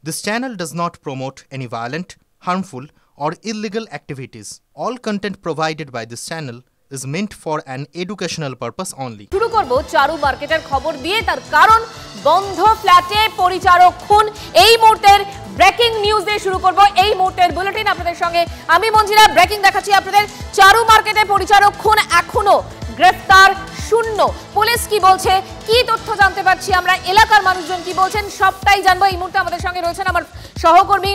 This channel does not promote any violent, harmful, or illegal activities. All content provided by this channel is meant for an educational purpose only. শুরু করব চারু মার্কেটের খবর দিয়ে, তার কারণ বন্ধ ফ্ল্যাটে পরিচারক খুন। এই মুহূর্তের ব্রেকিং নিউজ দিয়ে শুরু করব এই মুহূর্তের বুলেটিন আপনাদের সঙ্গে। আমি মঞ্জিরা ব্রেকিং দেখাচ্ছি আপনাদের। চারু মার্কেটে পরিচারক খুন এখনো গ্রেফতার শূন্য। পুলিশ কি বলছে, কি তথ্য জানতে পারছি আমরা, এলাকার মানুষজন কি বলছেন, সবটাই জানবো। এই মুহূর্তে আমাদের সঙ্গে রয়েছেন আমার সহকর্মী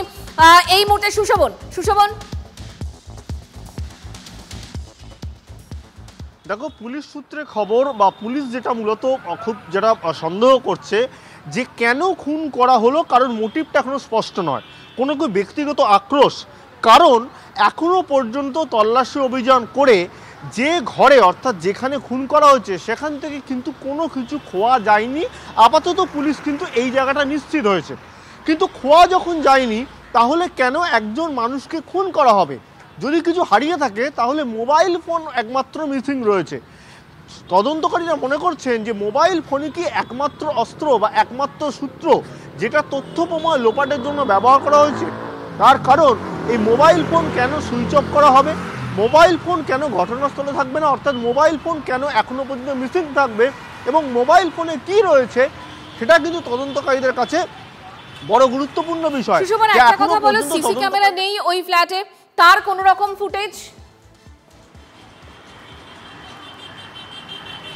এই মুহূর্তে সুশোভন। দেখো, পুলিশ সূত্রে খবর বা পুলিশ যেটা মূলত খুব যেটা সন্দেহ করছে যে কেন খুন করা হলো, কারণ মোটিভটা এখনো স্পষ্ট নয়। কোনো ব্যক্তিগত আক্রোশ, কারণ এখনো পর্যন্ত তল্লাশি অভিযান করে যে ঘরে অর্থাৎ যেখানে খুন করা হয়েছে সেখান থেকে কিন্তু কোনো কিছু খোয়া যায়নি। আপাতত পুলিশ কিন্তু এই জায়গাটা নিশ্চিত হয়েছে, কিন্তু খোয়া যখন যায়নি তাহলে কেন একজন মানুষকে খুন করা হবে? যদি কিছু হারিয়ে থাকে তাহলে মোবাইল ফোন একমাত্র মিসিং রয়েছে। তদন্তকারীরা মনে করছেন যে মোবাইল ফোনই কি একমাত্র অস্ত্র বা একমাত্র সূত্র যেটা তথ্য প্রমাণ লোপাটের জন্য ব্যবহার করা হয়েছে। তার কারণ এই মোবাইল ফোন কেন সুইচ অফ করা হবে, মোবাইল ফোন কেন ঘটনাস্থলে থাকবে না, অর্থাৎ মোবাইল ফোন কেন এখনো পর্যন্ত মিসিং থাকবে এবং মোবাইল ফোনে কি রয়েছে সেটা কিন্তু তদন্তকারীদের কাছে বড় গুরুত্বপূর্ণ বিষয়। একটা কথা বলো, সিসি ক্যামেরা নেই ওই ফ্ল্যাটে, তার কোন রকম ফুটেজ?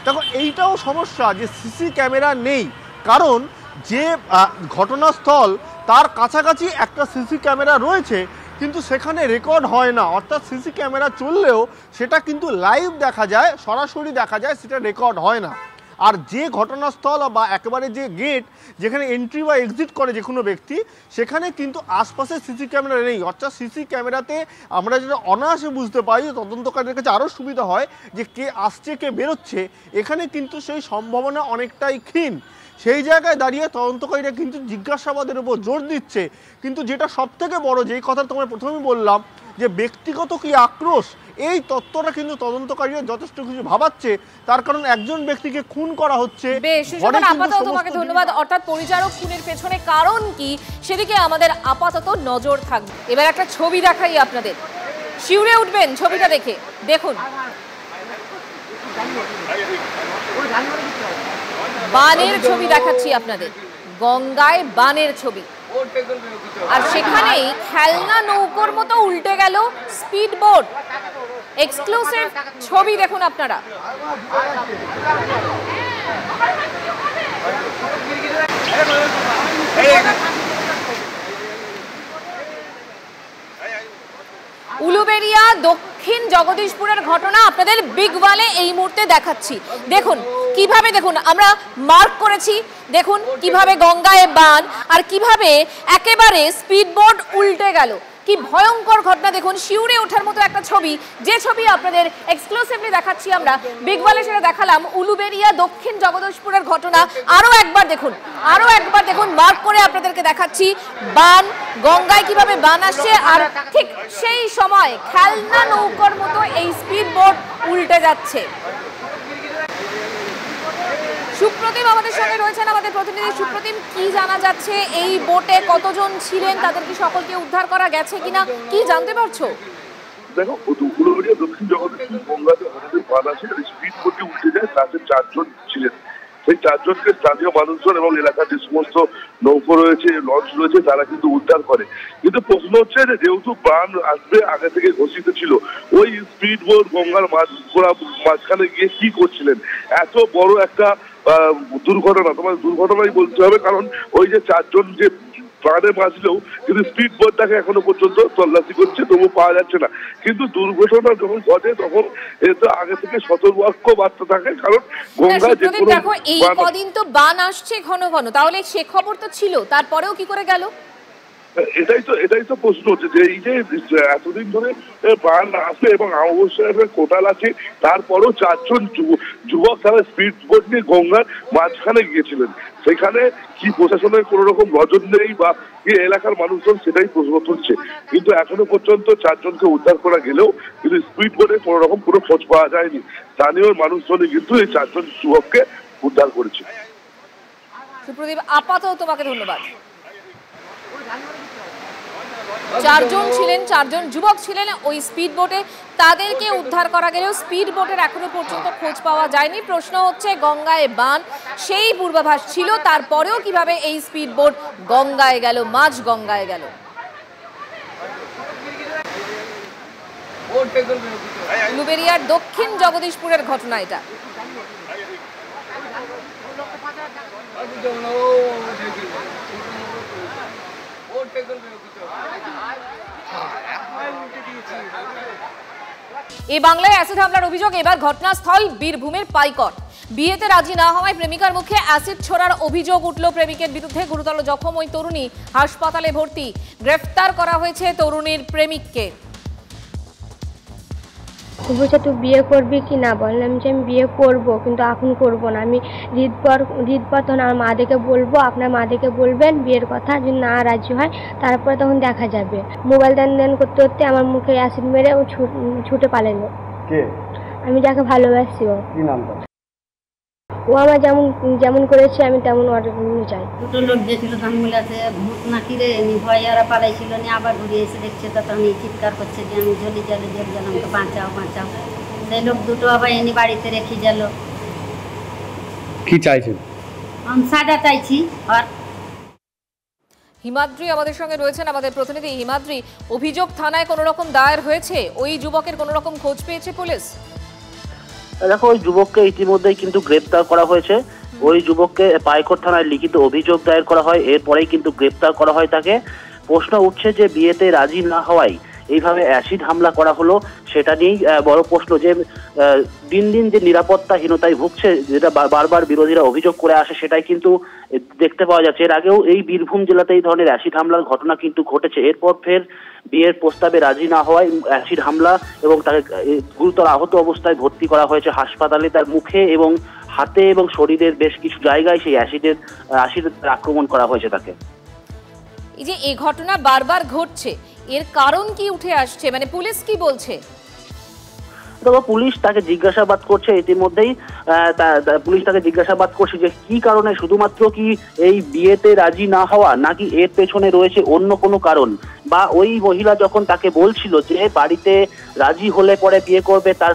দেখো, এইটাও সমস্যা যে সিসি ক্যামেরা নেই, কারণ যে ঘটনাস্থল তার কাছাকাছি একটা সিসি ক্যামেরা রয়েছে কিন্তু সেখানে রেকর্ড হয় না, অর্থাৎ সিসি ক্যামেরা চললেও সেটা কিন্তু লাইভ দেখা যায়, সরাসরি দেখা যায়, সেটা রেকর্ড হয় না। আর যে ঘটনাস্থল বা একেবারে যে গেট যেখানে এন্ট্রি বা এক্সিট করে যে কোনো ব্যক্তি, সেখানে কিন্তু আশপাশে সিসি ক্যামেরা নেই। অর্থাৎ সিসি ক্যামেরাতে আমরা যেটা অনায়াসে বুঝতে পারি, তদন্তকারীদের কাছে আরও সুবিধা হয় যে কে আসছে কে বেরোচ্ছে, এখানে কিন্তু সেই সম্ভাবনা অনেকটাই ক্ষীণ। সেই জায়গায় দাঁড়িয়ে তদন্তকারীরা কিন্তু জিজ্ঞাসাবাদের উপর জোর দিচ্ছে। কিন্তু যেটা সবথেকে বড়, যেই কথা তোমায় প্রথমেই বললাম যে ব্যক্তিগত কি আক্রোশ, এই তত্ত্বটা কিন্তু তদন্তকারীরা যথেষ্ট কিছু ভাবাচ্ছে। তার কারণ একজন ব্যক্তিকে খুন করা হচ্ছে। আপাতত তোমাকে ধন্যবাদ। অর্থাৎ পরিচারক খুনের পেছনে কারণ কি সেদিকে আমাদের আপাতত নজর থাকবে। এবার একটা ছবি দেখাই আপনাদের, শিউরে উঠবেন ছবিটা দেখে। দেখুন, বানের ছবি দেখাচ্ছি আপনাদের, গঙ্গায় বানের ছবি, আর সেখানেই খেলনা নৌকোর মতো উল্টে গেল স্পিড বোট। এক্সক্লুসিভ ছবি দেখুন আপনারা। উলুবেড়িয়া দক্ষিণ জগদীশপুরের ঘটনা আপনাদের বিগ ওয়ালে এই মুহূর্তে দেখাচ্ছি। দেখুন কিভাবে, দেখুন আমরা মার্ক করেছি, দেখুন কিভাবে গঙ্গায় বান আর কিভাবে একেবারে স্পিড বোট উল্টে গেল। কি ভয়ঙ্কর ঘটনা দেখুন, শিউরে ওঠার মতো একটা ছবি, যে ছবি আপনাদের এক্সক্লুসিভলি দেখাচ্ছি আমরা বিগ ওয়ালে, সেটা দেখালাম উলুবেড়িয়া দক্ষিণ জগদীশপুরের ঘটনা। আরো একবার দেখুন, মার্ক করে আপনাদেরকে দেখাচ্ছি বান, গঙ্গায় কিভাবে বান আসছে, আর ঠিক সেই সময় খেলনা নৌকার মতো এই স্পিড বোট উল্টে যাচ্ছে। সুপ্রতিম আমাদের সঙ্গে রয়েছেন, আমাদের প্রতিনিধি সুপ্রতিম। কি জানা যাচ্ছে, এই বোটে কতজন ছিলেন, তাদের কি সকলকে উদ্ধার করা গেছে কিনা, কি জানতে পারছো? দেখো, উলুবেড়িয়া দক্ষিণ জগদীশপুর গঙ্গাতে হঠাৎ বান আসে, স্পিড বোটে উঠে যায়, তাতে 4 জন ছিলেন। সেই 4 জনকে স্থানীয় মানুষজন এবং এলাকার যে সমস্ত নৌকো রয়েছে, লঞ্চ রয়েছে, তারা কিন্তু উদ্ধার করে। কিন্তু প্রশ্ন হচ্ছে যে যেহেতু বান আসবে আগে থেকে ঘোষিত ছিল, ওই স্পিড বোট গঙ্গার মাঝখানে গিয়ে কি করছিলেন? এত বড় একটা দুর্ঘটনা, তোমার দুর্ঘটনাই বলতে হবে, কারণ ওই যে 4 জন যে প্রাণে বাঁচলেও কিন্তু স্পিড বোটটাকে এখনো পর্যন্ত তল্লাশি করছে, তবু পাওয়া যাচ্ছে না। কিন্তু দুর্ঘটনা যখন ঘটে তখন এতে আগে থেকে সতর্ক বার্তা থাকে, কারণ গঙ্গা যে দেখো এই কদিন তো বান আসছে ঘন ঘন, তাহলে সে খবর তো ছিল, তারপরেও কি করে গেল? এটাই তো প্রশ্ন হচ্ছে যে এই যে এতদিন ধরে বান আসে এবং অবশ্যই কোটাল আছে, তারপরও 4 জন যুবক তারা স্পিড বোট নিয়ে গঙ্গার মাঝখানে গিয়েছিলেন। সেখানে কি প্রশাসনের কোন রকম নজর নেই বা কি এলাকার মানুষজন, সেটাই প্রশ্ন তুলছে। কিন্তু এখনো পর্যন্ত 4 জনকে উদ্ধার করা গেলেও কিন্তু স্পিড বোটে কোন রকম কোনো খোঁজ পাওয়া যায়নি। স্থানীয় মানুষজনই কিন্তু এই 4 জন যুবককে উদ্ধার করেছে। সুপ্রদীপ, আপাতত তোমাকে ধন্যবাদ। চারজন ছিলেন, চারজন যুবক ছিলেন ওই স্পিড বোটে। তাদেরকে উদ্ধার করা গেলেও স্পিড বোটের এখনো পর্যন্ত খোঁজ পাওয়া যায়নি। প্রশ্ন হচ্ছে গঙ্গায় বান, সেই পূর্বাভাস ছিল, তারপরেও কিভাবে এই স্পিড বোট গঙ্গায় গেল, মাঝ গঙ্গায় গেল? উলুবেড়িয়ার দক্ষিণ জগদীশপুরের ঘটনা এটা। এই বাংলায় অ্যাসিড হামলার অভিযোগ। এবার ঘটনাস্থল বীরভূমের পাইকর। বিয়েতে রাজি না হওয়ায় প্রেমিকার মুখে অ্যাসিড ছোড়ার অভিযোগ উঠল প্রেমিকের বিরুদ্ধে। গুরুতর জখম ওই তরুণী, হাসপাতালে ভর্তি। গ্রেফতার করা হয়েছে তরুণীর প্রেমিককে। বলছে তুই বিয়ে করবি কি না? বললাম যে আমি বিয়ে করব, কিন্তু এখন করব না। আমি রিতপর তখন আমার মাদেরকে বলবো, আপনার মাদেরকে বলবেন বিয়ের কথা, যদি না রাজি হয় তারপরে তখন দেখা যাবে। মোবাইল দেন করতে করতে আমার মুখে অ্যাসিড মেরে ও ছুটে পালালো। কে? আমি যাকে ভালোবাসি। ও কি নামটা? ও আমার যেমন করেছে আমি তেমন অর্ডার চাই। দুটো লোক গেছিল ধানমূলাতে, ভূত নাকি রে, ভয় ওরা পালাইছিল নি, আবার ঘুরে এসে দেখছে তখন চিৎকার করছে যে আমি জলি আমাকে বাঁচাও বাঁচাও। সেই লোক দুটো আবার এনে বাড়িতে রেখে গেল। কি চাইছেন? আমি সাজা চাইছি। আর হিমাদ্রি আমাদের সঙ্গে রয়েছেন, আমাদের প্রতিনিধি। হিমাদ্রি, অভিযোগ থানায় কোনো রকম দায়ের হয়েছে? ওই যুবকের কোনো রকম খোঁজ পেয়েছে পুলিশ? দেখো, ওই যুবককে ইতিমধ্যেই কিন্তু গ্রেপ্তার করা হয়েছে। ওই যুবককে পাইকর থানায় লিখিত অভিযোগ দায়ের করা হয়, এরপরেই কিন্তু গ্রেপ্তার করা হয় তাকে। প্রশ্ন উঠছে যে বিয়েতে রাজি না হওয়ায় এইভাবে অ্যাসিড হামলা করা হলো, সেটা নিয়েই বড় প্রশ্ন। যে দিন দিন যে নিরাপত্তাহীনতায় ভুগছে, যেটা বারবার বিরোধীরা অভিযোগ করে আসে, সেটাই কিন্তু দেখতে পাওয়া যাচ্ছে। এর আগেও এই বীরভূম জেলাতে এই ধরনের অ্যাসিড হামলার ঘটনা কিন্তু ঘটেছে। এরপর ফের বিয়ের প্রস্তাবে রাজি না হওয়ায় অ্যাসিড হামলা এবং তাকে গুরুতর আহত অবস্থায় ভর্তি করা হয়েছে হাসপাতালে। তার মুখে এবং হাতে এবং শরীরের বেশ কিছু জায়গায় সেই অ্যাসিডের আক্রমণ করা হয়েছে তাকে। এই যে এই ঘটনা বারবার ঘটছে, এর কারণ কি উঠে আসছে? মানে পুলিশ কি বলছে? তবে পুলিশ তাকে জিজ্ঞাসাবাদ করছে ইতিমধ্যেই। পুলিশ তাকে জিজ্ঞাসাবাদ করছে যে কি কারণে, শুধুমাত্র কি এই বিয়েতে রাজি না হওয়া, নাকি এর পেছনে রয়েছে অন্য কোনো কারণ, বা ওই মহিলা যখন তাকে বলছিল যে বাড়িতে রাজি হলে পরে বিয়ে করবে, তার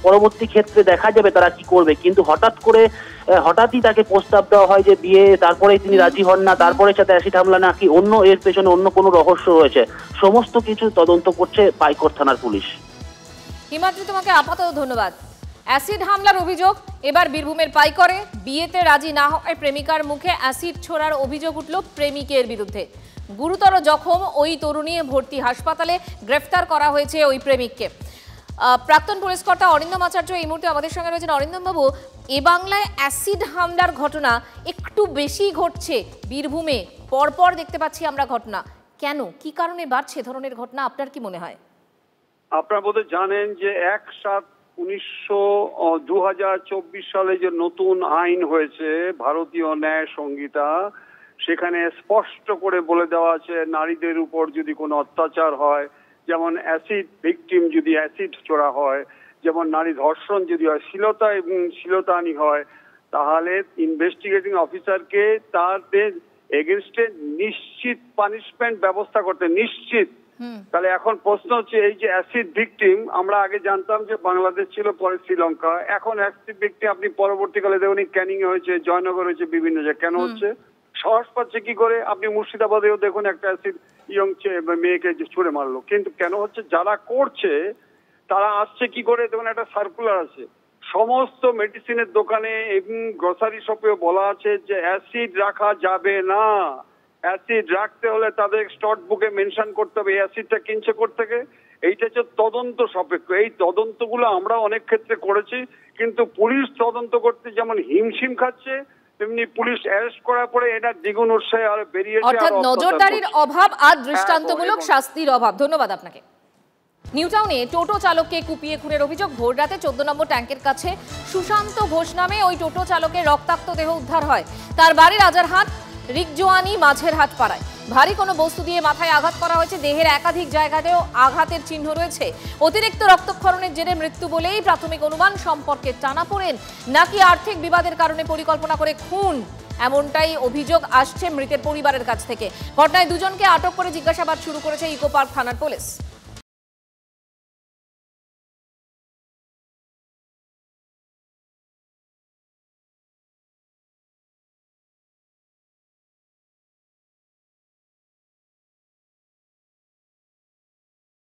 পরবর্তী ক্ষেত্রে দেখা যাবে তারা কি করবে, কিন্তু হঠাৎই তাকে প্রস্তাব দেওয়া হয় যে বিয়ে, তারপরে তিনি রাজি হন না, তারপরে সাথে অ্যাসিড হামলা, নাকি অন্য এর পেছনে অন্য কোনো রহস্য রয়েছে, সমস্ত কিছু তদন্ত করছে পাইকর থানার পুলিশ। হিমাদ্রি, তোমাকে আপাতত ধন্যবাদ। অ্যাসিড হামলার অভিযোগ এবার বীরভূমের পাইকরে। বিয়েতে রাজি না হওয়ায় প্রেমিকার মুখে অ্যাসিড ছোড়ার অভিযোগ উঠল প্রেমিকের বিরুদ্ধে। গুরুতর জখম ওই তরুণী, ভর্তি হাসপাতালে। গ্রেফতার করা হয়েছে ওই প্রেমিককে। প্রাক্তন পুলিশ কর্তা অরিন্দম আচার্য এই মুহূর্তে আমাদের সঙ্গে রয়েছেন। অরিন্দম বাবু, এ বাংলায় অ্যাসিড হামলার ঘটনা একটু বেশি ঘটছে বীরভূমে, পরপর দেখতে পাচ্ছি আমরা ঘটনা। কেন, কি কারণে বাড়ছে ধরনের ঘটনা, আপনার কি মনে হয়? আপনারা বোধহয় জানেন যে 1/7/2024 সালে যে নতুন আইন হয়েছে ভারতীয় ন্যায় সংহিতা, সেখানে স্পষ্ট করে বলে দেওয়া আছে নারীদের উপর যদি কোনো অত্যাচার হয়, যেমন অ্যাসিড ভিকটিম যদি অ্যাসিড ছোড়া হয়, যেমন নারী ধর্ষণ যদি হয়, শ্লীলতাহানি হয়, তাহলে ইনভেস্টিগেটিং অফিসারকে তাদের এগেনস্টে নিশ্চিত পানিশমেন্ট ব্যবস্থা করতে, নিশ্চিত। তাহলে এখন প্রশ্ন হচ্ছে, এই যে অ্যাসিড ভিকটিম, আমরা আগে জানতাম যে বাংলাদেশ ছিল, পরে শ্রীলঙ্কা, এখন অ্যাসিড ভিকটিম আপনি পরবর্তীকালে দেখুন ক্যানিং এ হয়েছে, জয়নগর হয়েছে, বিভিন্ন জায়গায়। কেন হচ্ছে? সাহস পাচ্ছে কি করে? আপনি মুর্শিদাবাদেও দেখুন একটা অ্যাসিড ইয়ং মেয়েকে ছুড়ে মারলো। কিন্তু কেন হচ্ছে? যারা করছে তারা আসছে কি করে? দেখুন একটা সার্কুলার আছে, সমস্ত মেডিসিনের দোকানে এবং গ্রোসারি শপেও বলা আছে যে অ্যাসিড রাখা যাবে না। অ্যাসিড রাখতে হলে তাদের স্টক বুকে মেনশন করতে হবে অ্যাসিডটা কিনছে থেকে। এইটা হচ্ছে তদন্ত সাপেক্ষ। এই তদন্তগুলো আমরা অনেক ক্ষেত্রে করেছি, কিন্তু পুলিশ তদন্ত করতে যেমন হিমশিম খাচ্ছে, তেমনি পুলিশ অ্যারেস্ট করার পরে এটা দ্বিগুণ উৎসাহে আর বেরিয়েছে। অর্থাৎ নজরদারির অভাব আর দৃষ্টান্তমূলক শাস্তির অভাব। ধন্যবাদ আপনাকে। নিউটাউনে টোটো চালককে কুপিয়ে খুনের অভিযোগ। ভোররাতে 14 নম্বর ট্যাঙ্কের কাছে সুশান্ত ঘোষ নামে ওই টোটো চালকের রক্তাক্ত দেহ উদ্ধার হয়। তার বাড়ি রাজারহাট। রিকজোয়ানি মাঝের হাট পাড়ায় ভারী কোনো বস্তু দিয়ে মাথায় আঘাত করা হয়েছে। দেহের একাধিক জায়গাতেও আঘাতের চিহ্ন রয়েছে। অতিরিক্ত রক্তক্ষরণের জেরে মৃত্যু বলেই প্রাথমিক অনুমান। সম্পর্কে টানাপোড়েন নাকি আর্থিক বিবাদের কারণে পরিকল্পনা করে খুন, এমনটাই অভিযোগ আসছে মৃতের পরিবারের কাছ থেকে। ঘটনায় দুজনকে আটক করে জিজ্ঞাসাবাদ শুরু করেছে ইকো পার্ক থানার পুলিশ।